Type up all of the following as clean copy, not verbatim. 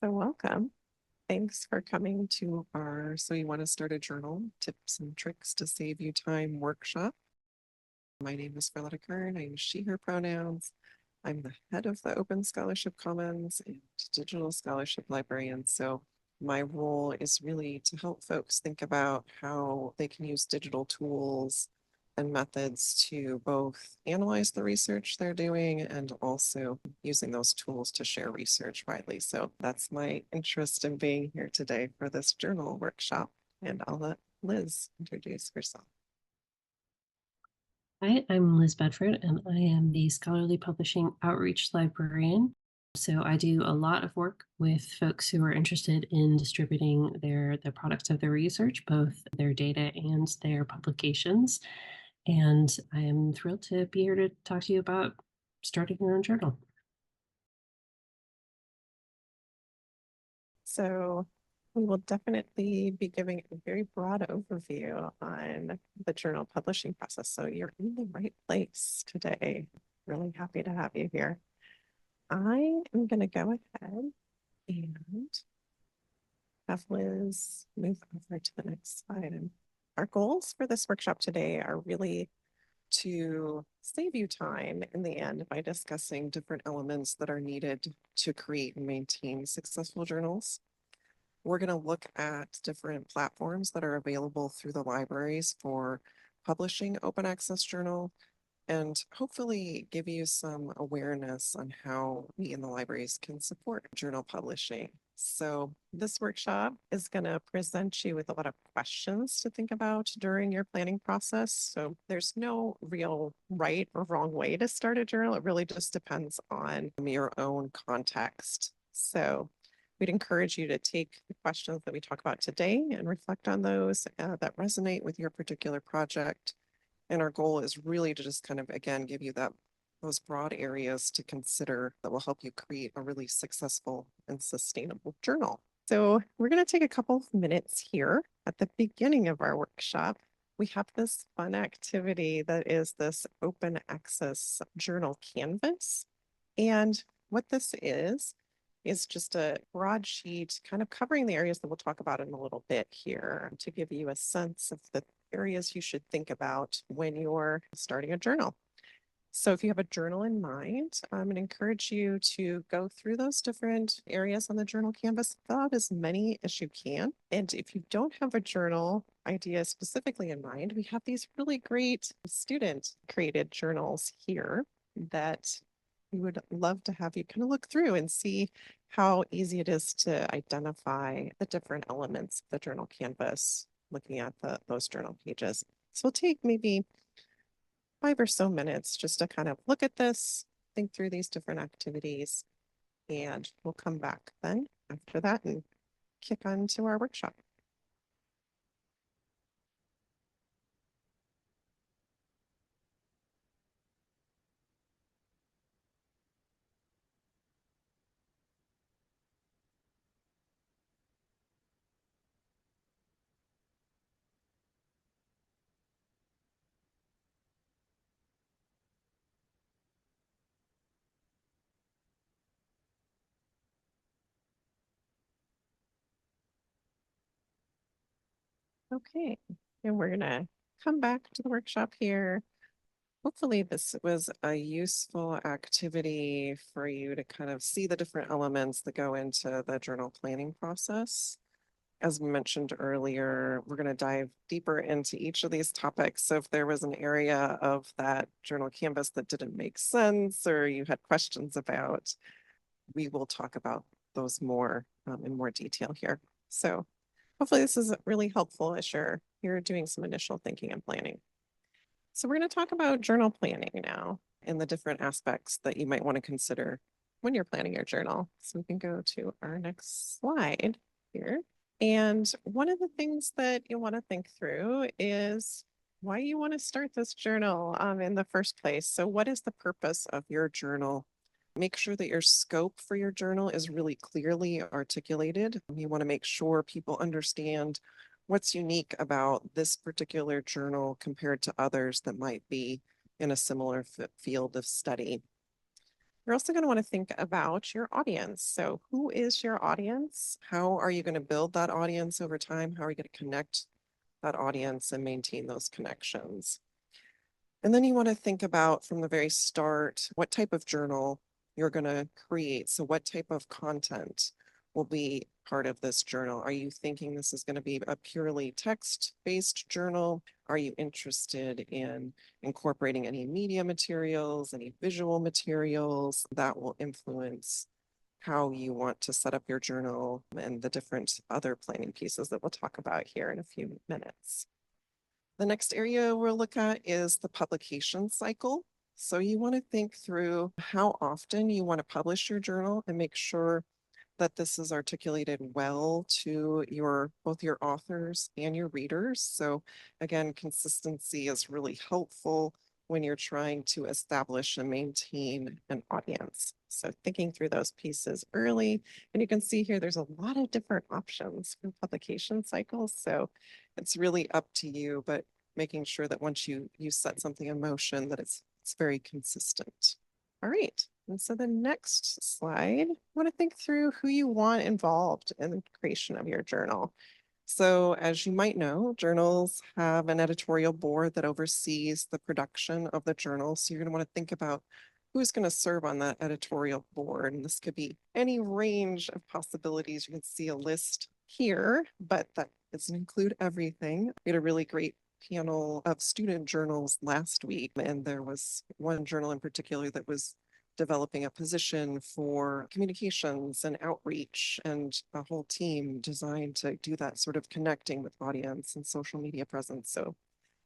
So welcome. Thanks for coming to our So You Want to Start a Journal Tips and Tricks to Save You Time workshop. My name is Carlotta Kern. I use she, her pronouns. I'm the head of the Open Scholarship Commons and Digital Scholarship Librarian. So my role is really to help folks think about how they can use digital tools and methods to both analyze the research they're doing and also using those tools to share research widely. So that's my interest in being here today for this journal workshop. And I'll let Liz introduce herself. Hi, I'm Liz Bedford, and I am the Scholarly Publishing Outreach Librarian. So I do a lot of work with folks who are interested in distributing the products of their research, both their data and their publications. And I am thrilled to be here to talk to you about starting your own journal. So we will definitely be giving a very broad overview on the journal publishing process. So you're in the right place today. Really happy to have you here. I am going to go ahead and have Liz move over to the next slide. And our goals for this workshop today are really to save you time in the end by discussing different elements that are needed to create and maintain successful journals. We're going to look at different platforms that are available through the libraries for publishing open access journal and hopefully give you some awareness on how we in the libraries can support journal publishing. So this workshop is going to present you with a lot of questions to think about during your planning process. So there's no real right or wrong way to start a journal. It really just depends on your own context. So we'd encourage you to take the questions that we talk about today and reflect on those that resonate with your particular project. And our goal is really to just kind of, again, give you those broad areas to consider that will help you create a really successful and sustainable journal. So we're going to take a couple of minutes here at the beginning of our workshop. We have this fun activity that is this open access journal canvas. And what this is just a broadsheet kind of covering the areas that we'll talk about in a little bit here to give you a sense of the areas you should think about when you're starting a journal. So if you have a journal in mind, I'm going to encourage you to go through those different areas on the journal canvas, fill out as many as you can. And if you don't have a journal idea specifically in mind, we have these really great student created journals here that we would love to have you kind of look through and see how easy it is to identify the different elements of the journal canvas, looking at those journal pages. So we'll take maybe 5 or so minutes just to kind of look at this, think through these different activities, and we'll come back then after that and kick on to our workshop. Okay, and we're gonna come back to the workshop here. Hopefully this was a useful activity for you to kind of see the different elements that go into the journal planning process. As mentioned earlier, we're going to dive deeper into each of these topics. So if there was an area of that journal canvas that didn't make sense or you had questions about, we will talk about those more in more detail here. So hopefully this is really helpful as you're doing some initial thinking and planning. So we're going to talk about journal planning now and the different aspects that you might want to consider when you're planning your journal. So we can go to our next slide here. And one of the things that you want to think through is why you want to start this journal in the first place. So what is the purpose of your journal? Make sure that your scope for your journal is really clearly articulated. You want to make sure people understand what's unique about this particular journal compared to others that might be in a similar field of study. You're also going to want to think about your audience. So who is your audience? How are you going to build that audience over time? How are you going to connect that audience and maintain those connections? And then you want to think about from the very start, what type of journal you're going to create. So what type of content will be part of this journal? Are you thinking this is going to be a purely text-based journal? Are you interested in incorporating any media materials, any visual materials that will influence how you want to set up your journal and the different other planning pieces that we'll talk about here in a few minutes? The next area we'll look at is the publication cycle. So you want to think through how often you want to publish your journal and make sure that this is articulated well to both your authors and your readers. So again, consistency is really helpful when you're trying to establish and maintain an audience. So thinking through those pieces early, and you can see here there's a lot of different options for publication cycles. So it's really up to you, but making sure that once you set something in motion, that it's very consistent. All right. And so the next slide, I want to think through who you want involved in the creation of your journal. So as you might know, journals have an editorial board that oversees the production of the journal. So you're going to want to think about who's going to serve on that editorial board. And this could be any range of possibilities. You can see a list here, but that doesn't include everything. We had a really great panel of student journals last week, and there was one journal in particular that was developing a position for communications and outreach and a whole team designed to do that sort of connecting with audience and social media presence. So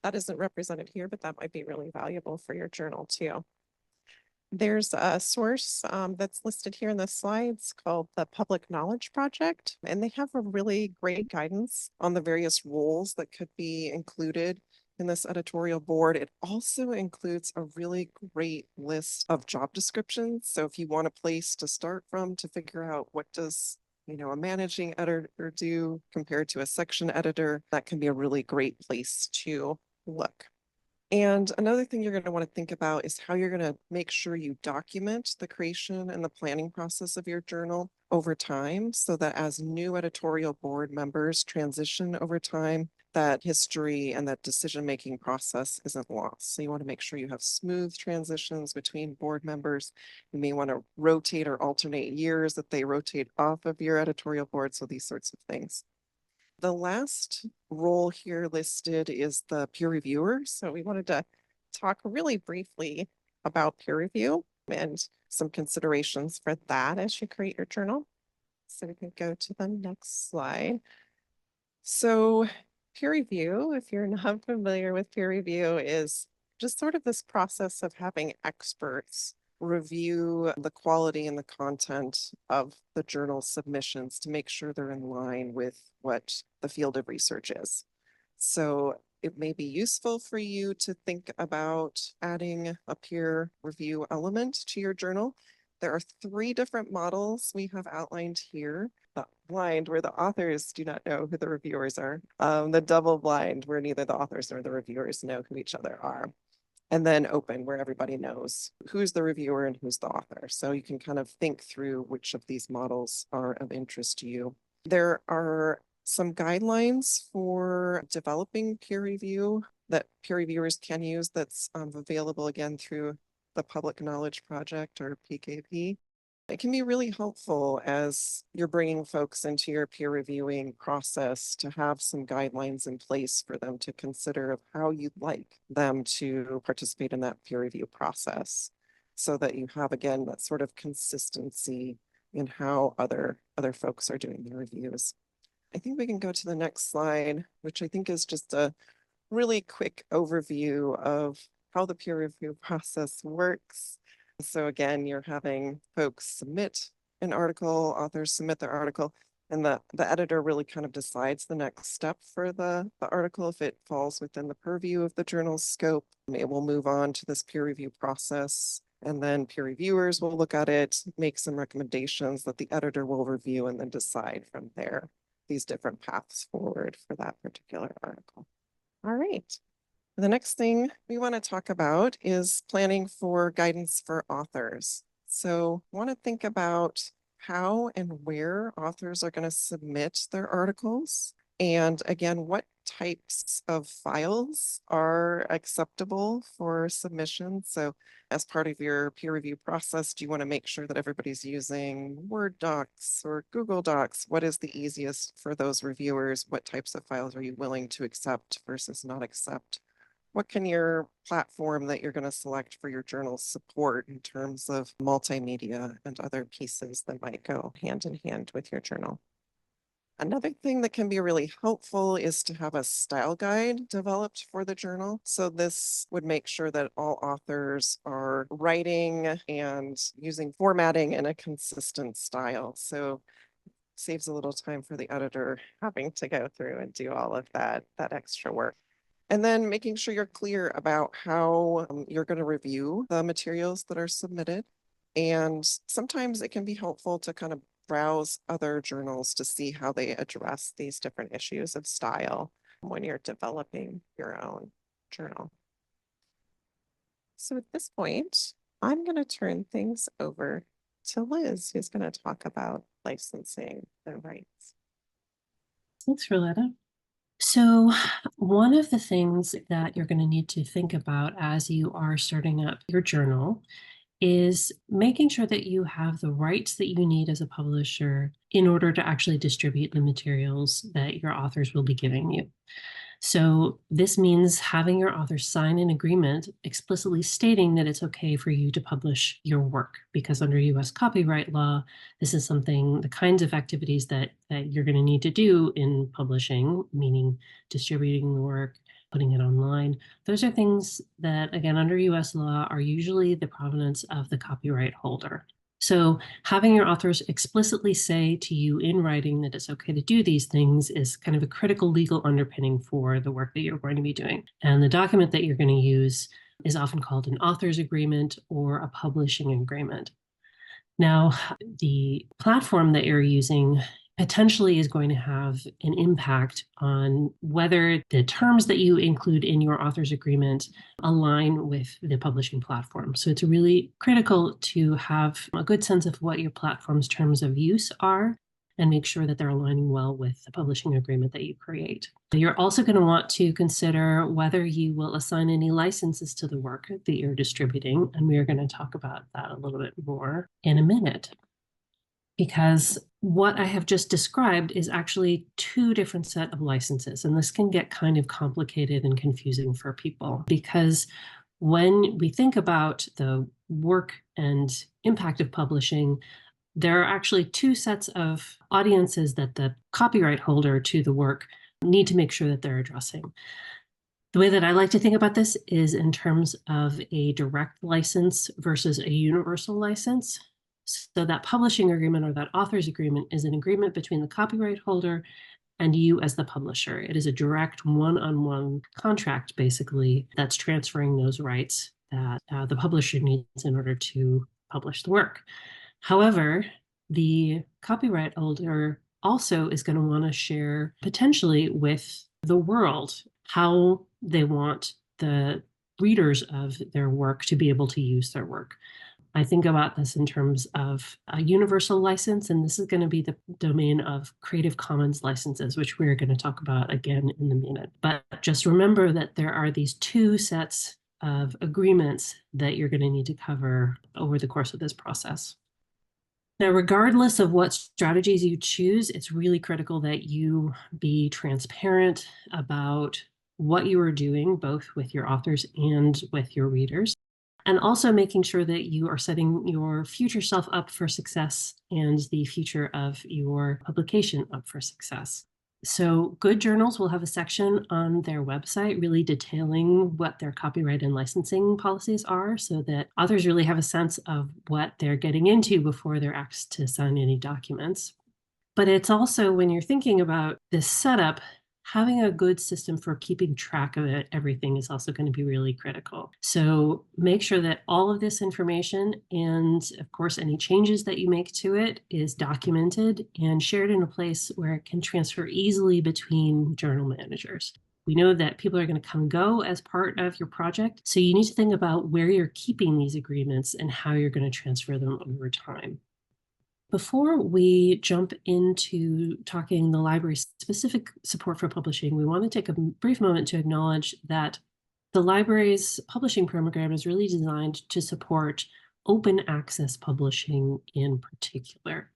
that isn't represented here, but that might be really valuable for your journal too. There's a source that's listed here in the slides called the Public Knowledge Project, and they have a really great guidance on the various roles that could be included in this editorial board. It also includes a really great list of job descriptions. So if you want a place to start from to figure out what does a managing editor do compared to a section editor, that can be a really great place to look. And another thing you're going to want to think about is how you're going to make sure you document the creation and the planning process of your journal over time so that as new editorial board members transition over time, that history and that decision-making process isn't lost. So you want to make sure you have smooth transitions between board members. You may want to rotate or alternate years that they rotate off of your editorial board. So these sorts of things. The last role here listed is the peer reviewer. So we wanted to talk really briefly about peer review and some considerations for that as you create your journal. So we can go to the next slide. So peer review, if you're not familiar with peer review, is just sort of this process of having experts review the quality and the content of the journal submissions to make sure they're in line with what the field of research is. So it may be useful for you to think about adding a peer review element to your journal. There are 3 different models we have outlined here. The blind, where the authors do not know who the reviewers are. The double blind, where neither the authors nor the reviewers know who each other are. And then open, where everybody knows who's the reviewer and who's the author. So you can kind of think through which of these models are of interest to you. There are some guidelines for developing peer review that peer reviewers can use that's available again through the Public Knowledge Project or PKP. It can be really helpful as you're bringing folks into your peer reviewing process to have some guidelines in place for them to consider of how you'd like them to participate in that peer review process so that you have, again, that sort of consistency in how other folks are doing their reviews. I think we can go to the next slide, which I think is just a really quick overview of how the peer review process works. So again, you're having folks submit an article, authors submit their article, and the editor really kind of decides the next step for the article. If it falls within the purview of the journal's scope, it will move on to this peer review process. And then peer reviewers will look at it, make some recommendations that the editor will review, and then decide from there these different paths forward for that particular article. All right. The next thing we want to talk about is planning for guidance for authors. So want to think about how and where authors are going to submit their articles. And again, what types of files are acceptable for submission? So as part of your peer review process, do you want to make sure that everybody's using Word docs or Google Docs? What is the easiest for those reviewers? What types of files are you willing to accept versus not accept? What can your platform that you're going to select for your journal support in terms of multimedia and other pieces that might go hand in hand with your journal? Another thing that can be really helpful is to have a style guide developed for the journal. So this would make sure that all authors are writing and using formatting in a consistent style. So saves a little time for the editor having to go through and do all of that extra work. And then making sure you're clear about how you're going to review the materials that are submitted. And sometimes it can be helpful to kind of browse other journals to see how they address these different issues of style when you're developing your own journal. So at this point, I'm going to turn things over to Liz, who's going to talk about licensing the rights. Thanks, Roletta. So, one of the things that you're going to need to think about as you are starting up your journal is making sure that you have the rights that you need as a publisher in order to actually distribute the materials that your authors will be giving you. So this means having your author sign an agreement explicitly stating that it's okay for you to publish your work, because under US copyright law, this is something, the kinds of activities that you're going to need to do in publishing, meaning distributing the work, putting it online. Those are things that, again, under US law are usually the provenance of the copyright holder. So having your authors explicitly say to you in writing that it's okay to do these things is kind of a critical legal underpinning for the work that you're going to be doing. And the document that you're going to use is often called an author's agreement or a publishing agreement. Now, the platform that you're using potentially is going to have an impact on whether the terms that you include in your author's agreement align with the publishing platform. So it's really critical to have a good sense of what your platform's terms of use are and make sure that they're aligning well with the publishing agreement that you create. You're also going to want to consider whether you will assign any licenses to the work that you're distributing, and we are going to talk about that a little bit more in a minute. Because what I have just described is actually two different set of licenses, and this can get kind of complicated and confusing for people, because when we think about the work and impact of publishing, there are actually two sets of audiences that the copyright holder to the work need to make sure that they're addressing. The way that I like to think about this is in terms of a direct license versus a universal license. So that publishing agreement or that author's agreement is an agreement between the copyright holder and you as the publisher. It is a direct one-on-one contract, basically, that's transferring those rights that the publisher needs in order to publish the work. However, the copyright holder also is going to want to share potentially with the world how they want the readers of their work to be able to use their work. I think about this in terms of a universal license, and this is going to be the domain of Creative Commons licenses, which we're going to talk about again in a minute. But just remember that there are these two sets of agreements that you're going to need to cover over the course of this process. Now, regardless of what strategies you choose, it's really critical that you be transparent about what you are doing, both with your authors and with your readers, and also making sure that you are setting your future self up for success and the future of your publication up for success. So good journals will have a section on their website really detailing what their copyright and licensing policies are, so that authors really have a sense of what they're getting into before they're asked to sign any documents. But it's also, when you're thinking about this setup, having a good system for keeping track of it, everything is also going to be really critical. So make sure that all of this information and, of course, any changes that you make to it is documented and shared in a place where it can transfer easily between journal managers. We know that people are going to come and go as part of your project. So you need to think about where you're keeping these agreements and how you're going to transfer them over time. Before we jump into talking the library's specific support for publishing, we want to take a brief moment to acknowledge that the library's publishing program is really designed to support open access publishing in particular.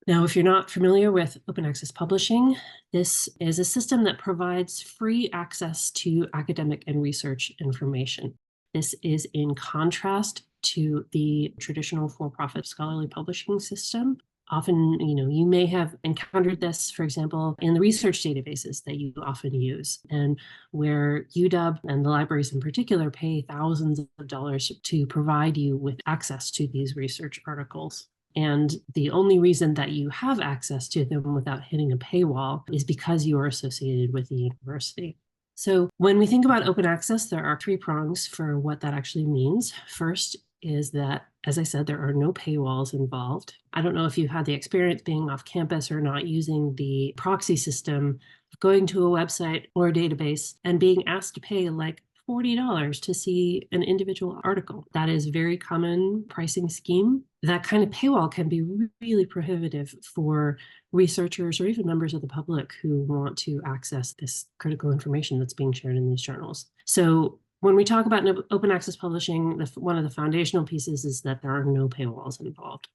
Now, if you're not familiar with open access publishing, this is a system that provides free access to academic and research information. This is in contrast to the traditional for-profit scholarly publishing system. Often, you may have encountered this, for example, in the research databases that you often use, and where UW and the libraries in particular pay thousands of dollars to provide you with access to these research articles. And the only reason that you have access to them without hitting a paywall is because you are associated with the university. So when we think about open access, there are three prongs for what that actually means. First is that, as I said, there are no paywalls involved. I don't know if you've had the experience being off campus or not using the proxy system, going to a website or a database and being asked to pay like $40 to see an individual article. That is a very common pricing scheme. That kind of paywall can be really prohibitive for researchers or even members of the public who want to access this critical information that's being shared in these journals. So when we talk about open access publishing, one of the foundational pieces is that there are no paywalls involved.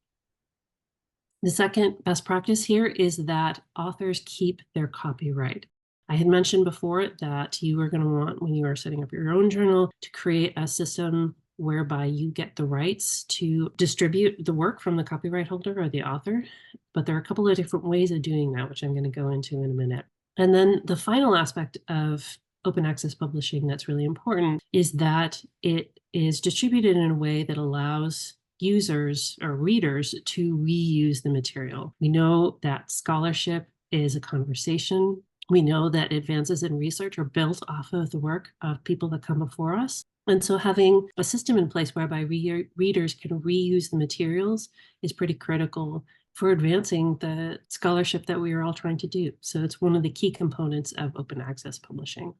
The second best practice here is that authors keep their copyright. I had mentioned before that you are going to want, when you are setting up your own journal, to create a system whereby you get the rights to distribute the work from the copyright holder or the author. But there are a couple of different ways of doing that, which I'm going to go into in a minute. And then the final aspect of open access publishing that's really important is that it is distributed in a way that allows users or readers to reuse the material. We know that scholarship is a conversation. We know that advances in research are built off of the work of people that come before us. And so having a system in place whereby readers can reuse the materials is pretty critical for advancing the scholarship that we are all trying to do. So it's one of the key components of open access publishing.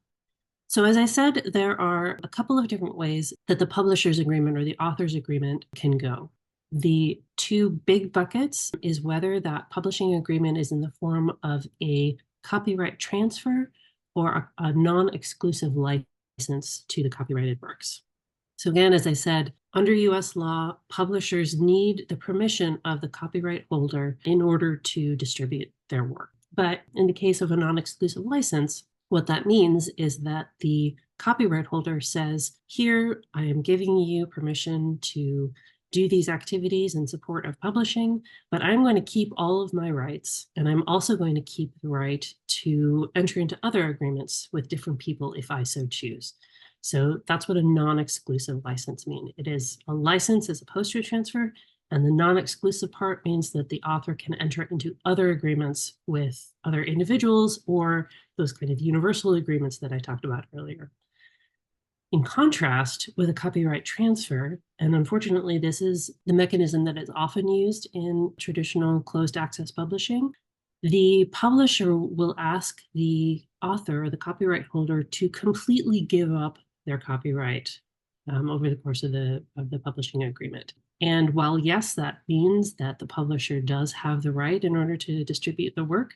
So as I said, there are a couple of different ways that the publisher's agreement or the author's agreement can go. The two big buckets is whether that publishing agreement is in the form of a copyright transfer or a non-exclusive license to the copyrighted works. So again, as I said, under US law, publishers need the permission of the copyright holder in order to distribute their work. But in the case of a non-exclusive license, what that means is that the copyright holder says, here, I am giving you permission to do these activities in support of publishing, but I'm going to keep all of my rights. And I'm also going to keep the right to enter into other agreements with different people if I so choose. So that's what a non-exclusive license means. It is a license as opposed to a transfer. And the non-exclusive part means that the author can enter into other agreements with other individuals or those kind of universal agreements that I talked about earlier. In contrast with a copyright transfer, and unfortunately, this is the mechanism that is often used in traditional closed access publishing, the publisher will ask the author or the copyright holder to completely give up their copyright over the course of the publishing agreement. And while, yes, that means that the publisher does have the right in order to distribute the work,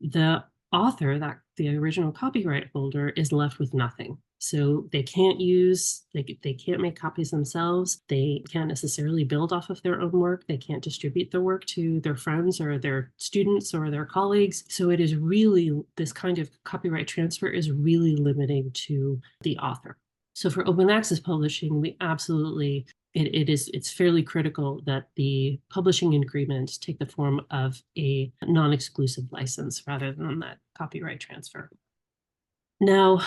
the author, the original copyright holder, is left with nothing. So they can't they can't make copies themselves. They can't necessarily build off of their own work. They can't distribute the work to their friends or their students or their colleagues. So it is really, this kind of copyright transfer is really limiting to the author. So for open access publishing, we absolutely, it's fairly critical that the publishing agreements take the form of a non-exclusive license rather than that copyright transfer. Now,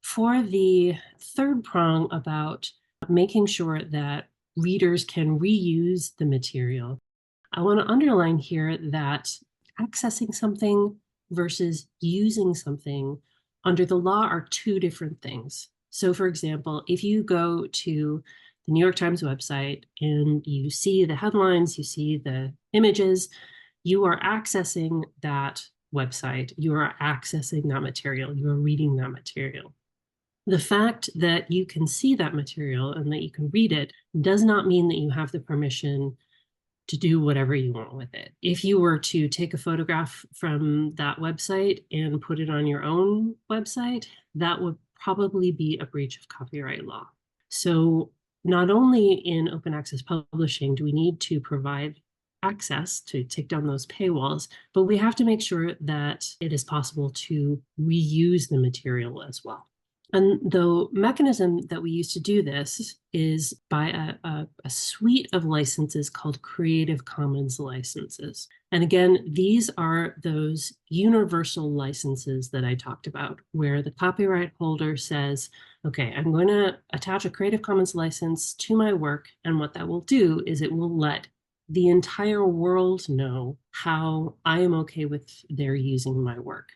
for the third prong about making sure that readers can reuse the material, I want to underline here that accessing something versus using something under the law are two different things. So for example, if you go to the New York Times website and you see the headlines, you see the images, you are accessing that website, you are accessing that material, you are reading that material. The fact that you can see that material and that you can read it does not mean that you have the permission to do whatever you want with it. If you were to take a photograph from that website and put it on your own website, that would probably be a breach of copyright law. So not only in open access publishing do we need to provide access to take down those paywalls, but we have to make sure that it is possible to reuse the material as well. And the mechanism that we use to do this is by a suite of licenses called Creative Commons licenses. And again, these are those universal licenses that I talked about, where the copyright holder says, okay, I'm going to attach a Creative Commons license to my work. And what that will do is it will let the entire world know how I am okay with their using my work.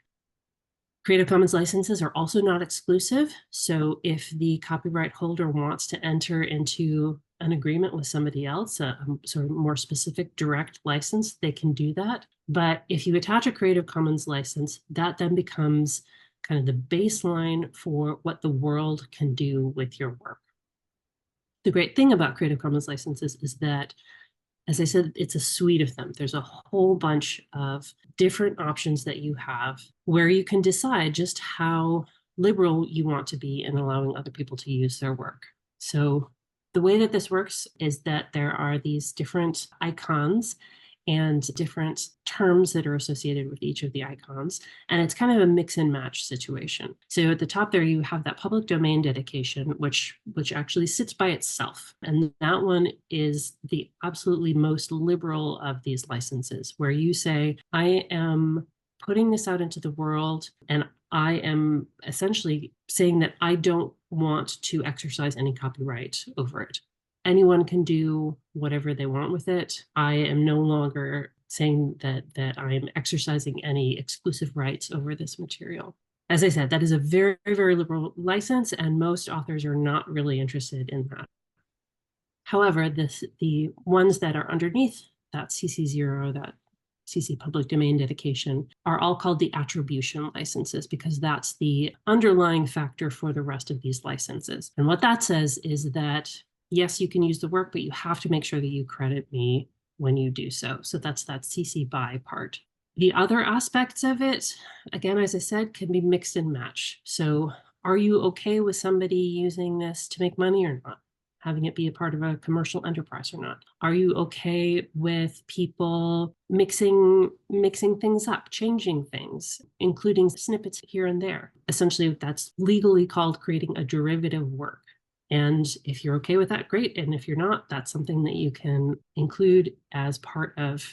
Creative Commons licenses are also not exclusive. So if the copyright holder wants to enter into an agreement with somebody else, a sort of more specific direct license, they can do that. But if you attach a Creative Commons license, that then becomes kind of the baseline for what the world can do with your work. The great thing about Creative Commons licenses is that, as I said, it's a suite of them. There's a whole bunch of different options that you have where you can decide just how liberal you want to be in allowing other people to use their work. So the way that this works is that there are these different icons and different terms that are associated with each of the icons. And it's kind of a mix and match situation. So at the top there, you have that public domain dedication, which actually sits by itself. And that one is the absolutely most liberal of these licenses, where you say, I am putting this out into the world, and I am essentially saying that I don't want to exercise any copyright over it. Anyone can do whatever they want with it. I am no longer saying that I am exercising any exclusive rights over this material. As I said, that is a very, very liberal license, and most authors are not really interested in that. However, the ones that are underneath that CC0, that CC public domain dedication, are all called the attribution licenses, because that's the underlying factor for the rest of these licenses. And what that says is that, yes, you can use the work, but you have to make sure that you credit me when you do so. So that's that CC BY part. The other aspects of it, again, as I said, can be mixed and match. So are you okay with somebody using this to make money or not? Having it be a part of a commercial enterprise or not? Are you okay with people mixing things up, changing things, including snippets here and there? Essentially, that's legally called creating a derivative work. And if you're okay with that, great. And if you're not, that's something that you can include as part of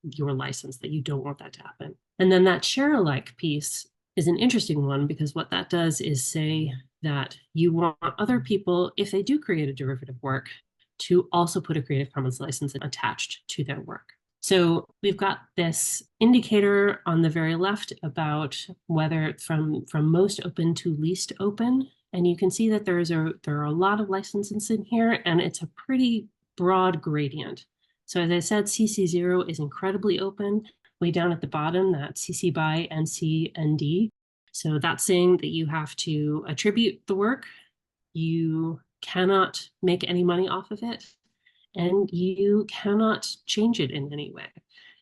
your license, that you don't want that to happen. And then that share alike piece is an interesting one, because what that does is say that you want other people, if they do create a derivative work, to also put a Creative Commons license attached to their work. So we've got this indicator on the very left about whether from most open to least open. And you can see that there are a lot of licenses in here, and it's a pretty broad gradient. So as I said, CC0 is incredibly open. Way down at the bottom, that's CC BY, NC, ND. So that's saying that you have to attribute the work, you cannot make any money off of it, and you cannot change it in any way.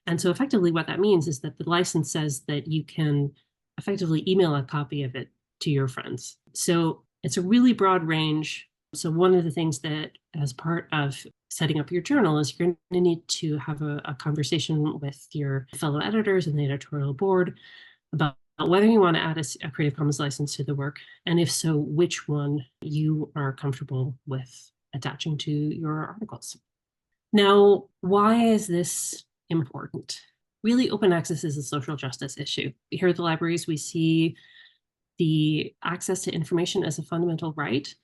And so effectively what that means is that the license says that you can effectively email a copy of it to your friends. So it's a really broad range. So one of the things that, as part of setting up your journal, is you're going to need to have a conversation with your fellow editors and the editorial board about whether you want to add a Creative Commons license to the work, and if so, which one you are comfortable with attaching to your articles. Now, why is this important? Really, open access is a social justice issue. Here at the libraries, we see the access to information as a fundamental right.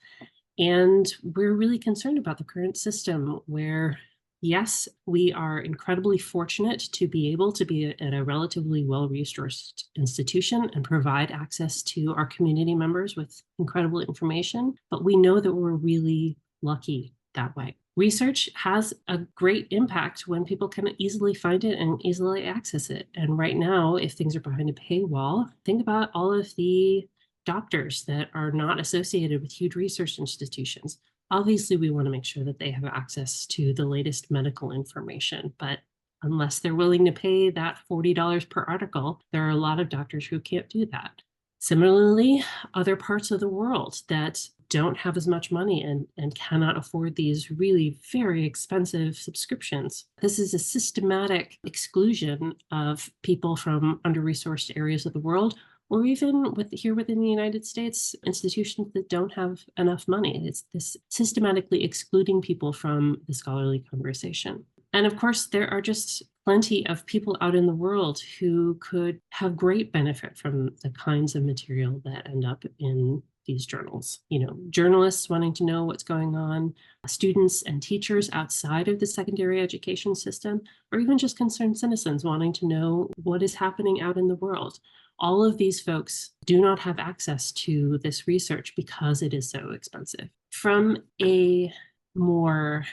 And we're really concerned about the current system where, yes, we are incredibly fortunate to be able to be at a relatively well-resourced institution and provide access to our community members with incredible information. But we know that we're really lucky that way. Research has a great impact when people can easily find it and easily access it. And right now, if things are behind a paywall, think about all of the doctors that are not associated with huge research institutions. Obviously, we want to make sure that they have access to the latest medical information, but unless they're willing to pay that $40 per article, there are a lot of doctors who can't do that. Similarly, other parts of the world that don't have as much money and cannot afford these really very expensive subscriptions. This is a systematic exclusion of people from under-resourced areas of the world, or even here within the United States, institutions that don't have enough money. It's this systematically excluding people from the scholarly conversation. And of course, there are just plenty of people out in the world who could have great benefit from the kinds of material that end up in these journals. Journalists wanting to know what's going on, students and teachers outside of the secondary education system, or even just concerned citizens wanting to know what is happening out in the world. All of these folks do not have access to this research because it is so expensive. From a more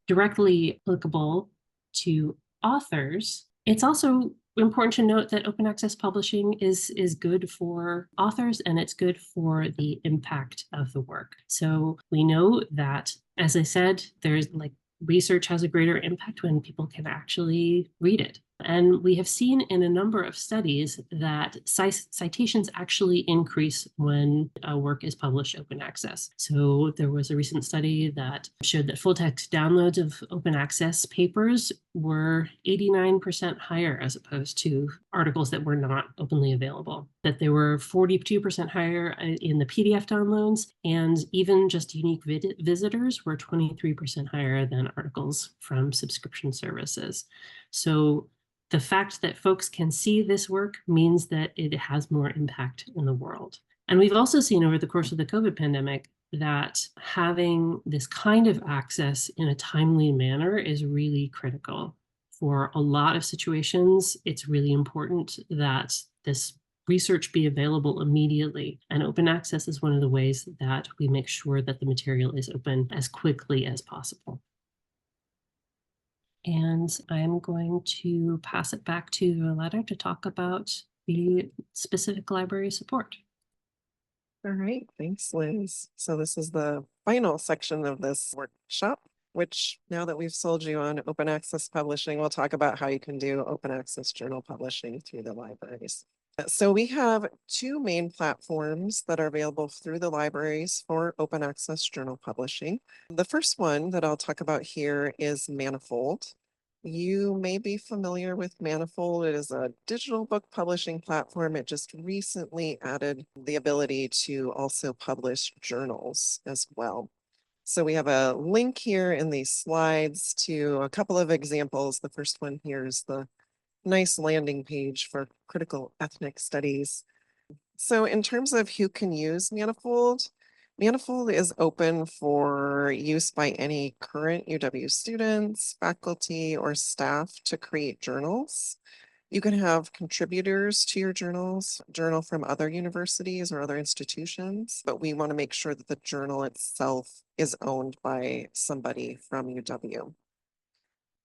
directly applicable to authors, it's also important to note that open access publishing is good for authors and it's good for the impact of the work. So we know that, as I said, there's research has a greater impact when people can actually read it. And we have seen in a number of studies that citations actually increase when a work is published open access. So there was a recent study that showed that full text downloads of open access papers were 89% higher as opposed to articles that were not openly available, that they were 42% higher in the PDF downloads, and even just unique visitors were 23% higher than articles from subscription services. So the fact that folks can see this work means that it has more impact in the world. And we've also seen over the course of the COVID pandemic that having this kind of access in a timely manner is really critical. For a lot of situations, it's really important that this research be available immediately. And open access is one of the ways that we make sure that the material is open as quickly as possible. And I'm going to pass it back to Violetta to talk about the specific library support. All right, thanks, Liz. So this is the final section of this workshop, which now that we've sold you on open access publishing, we'll talk about how you can do open access journal publishing through the libraries. So we have two main platforms that are available through the libraries for open access journal publishing. The first one that I'll talk about here is Manifold. You may be familiar with Manifold. It is a digital book publishing platform. It just recently added the ability to also publish journals as well. So we have a link here in these slides to a couple of examples. The first one here is the nice landing page for critical ethnic studies. So in terms of who can use Manifold, Manifold is open for use by any current UW students, faculty, or staff to create journals. You can have contributors to your journal from other universities or other institutions, but we want to make sure that the journal itself is owned by somebody from UW.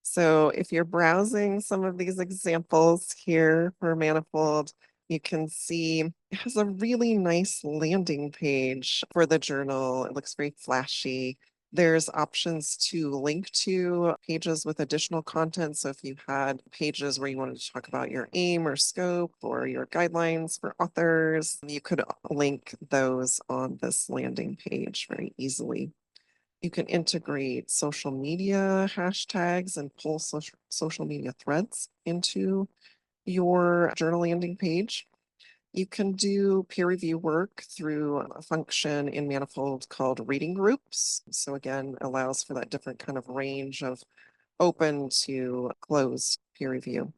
So if you're browsing some of these examples here for Manifold, you can see it has a really nice landing page for the journal. It looks very flashy. There's options to link to pages with additional content. So if you had pages where you wanted to talk about your aim or scope or your guidelines for authors, you could link those on this landing page very easily. You can integrate social media hashtags and pull social media threads into your journal landing page. You can do peer review work through a function in Manifold called reading groups. So again, allows for that different kind of range of open to closed peer review.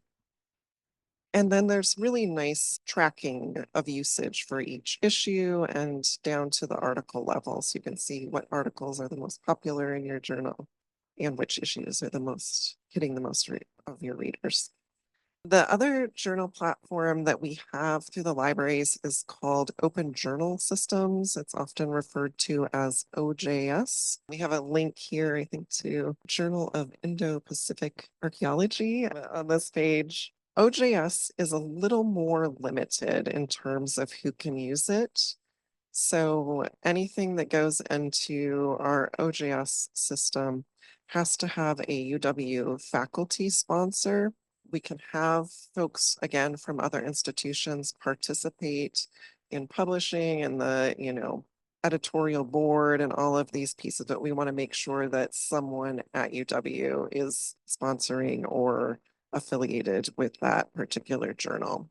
And then there's really nice tracking of usage for each issue and down to the article level. So you can see what articles are the most popular in your journal and which issues are the most hitting the most of your readers. The other journal platform that we have through the libraries is called Open Journal Systems. It's often referred to as OJS. We have a link here, I think, to Journal of Indo-Pacific Archaeology on this page. OJS is a little more limited in terms of who can use it. So anything that goes into our OJS system has to have a UW faculty sponsor. We can have folks, again, from other institutions participate in publishing and the, editorial board and all of these pieces, but we want to make sure that someone at UW is sponsoring or affiliated with that particular journal.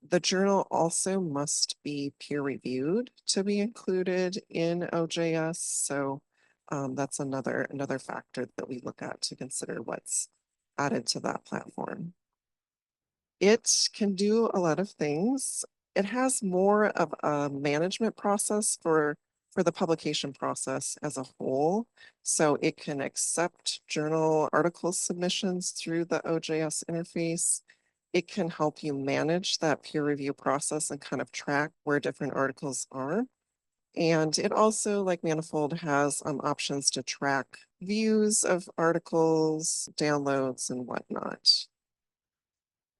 The journal also must be peer reviewed to be included in OJS. So that's another factor that we look at to consider what's added to that platform. It can do a lot of things. It has more of a management process for the publication process as a whole. So it can accept journal article submissions through the OJS interface. It can help you manage that peer review process and kind of track where different articles are. And it also, like Manifold, has options to track views of articles, downloads, and whatnot.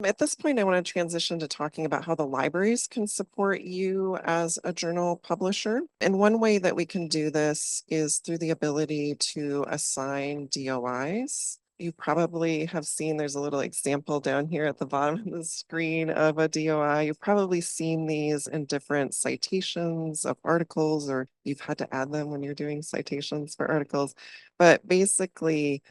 At this point, I want to transition to talking about how the libraries can support you as a journal publisher. And one way that we can do this is through the ability to assign DOIs. You probably have seen there's a little example down here at the bottom of the screen of a DOI. You've probably seen these in different citations of articles, or you've had to add them when you're doing citations for articles. But basically,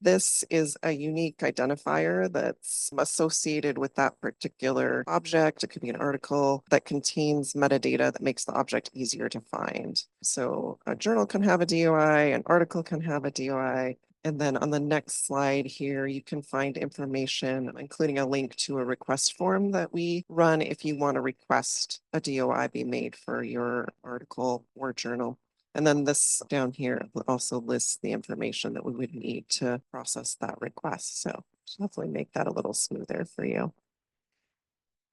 this is a unique identifier that's associated with that particular object. It could be an article that contains metadata that makes the object easier to find. So a journal can have a DOI, an article can have a DOI. And then on the next slide here, you can find information, including a link to a request form that we run if you want to request a DOI be made for your article or journal. And then this down here also lists the information that we would need to process that request. So hopefully make that a little smoother for you.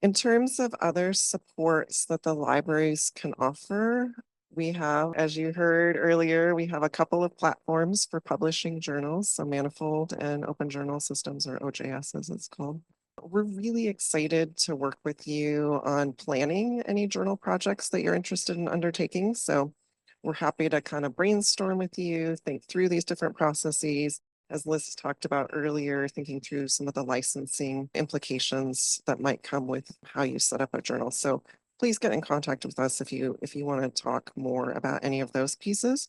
In terms of other supports that the libraries can offer, we have, as you heard earlier, we have a couple of platforms for publishing journals, so Manifold and Open Journal Systems, or OJS as it's called. We're really excited to work with you on planning any journal projects that you're interested in undertaking. So we're happy to kind of brainstorm with you, think through these different processes. As Liz talked about earlier, thinking through some of the licensing implications that might come with how you set up a journal. So please get in contact with us if you want to talk more about any of those pieces.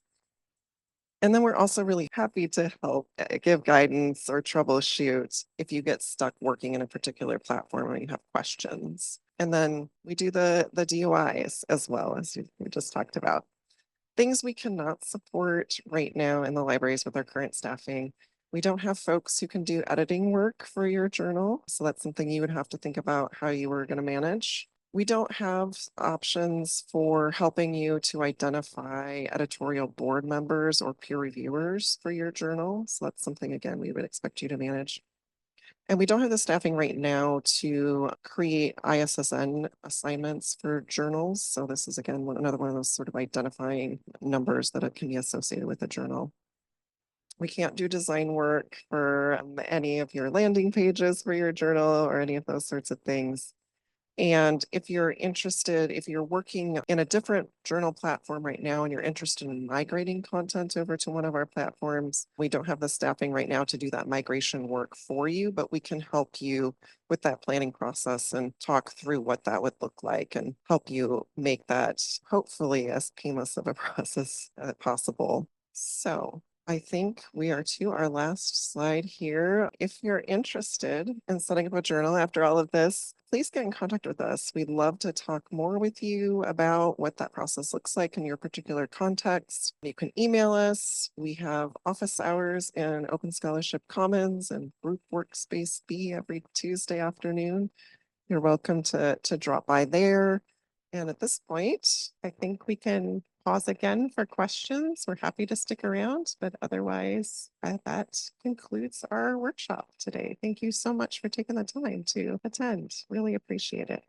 And then we're also really happy to help give guidance or troubleshoot if you get stuck working in a particular platform or you have questions. And then we do the DOIs as well, as we just talked about. Things we cannot support right now in the libraries with our current staffing. We don't have folks who can do editing work for your journal. So that's something you would have to think about how you were going to manage. We don't have options for helping you to identify editorial board members or peer reviewers for your journal. So that's something, again, we would expect you to manage. And we don't have the staffing right now to create ISSN assignments for journals. So this is, again, another one of those sort of identifying numbers that it can be associated with a journal. We can't do design work for any of your landing pages for your journal or any of those sorts of things. And if you're interested, if you're working in a different journal platform right now and you're interested in migrating content over to one of our platforms, we don't have the staffing right now to do that migration work for you, but we can help you with that planning process and talk through what that would look like and help you make that hopefully as painless of a process as possible. So I think we are to our last slide here. If you're interested in setting up a journal after all of this, please get in contact with us. We'd love to talk more with you about what that process looks like in your particular context. You can email us. We have office hours in Open Scholarship Commons and Group Workspace B every Tuesday afternoon. You're welcome to drop by there. And at this point, I think we can pause again for questions. We're happy to stick around, but otherwise, that concludes our workshop today. Thank you so much for taking the time to attend. Really appreciate it.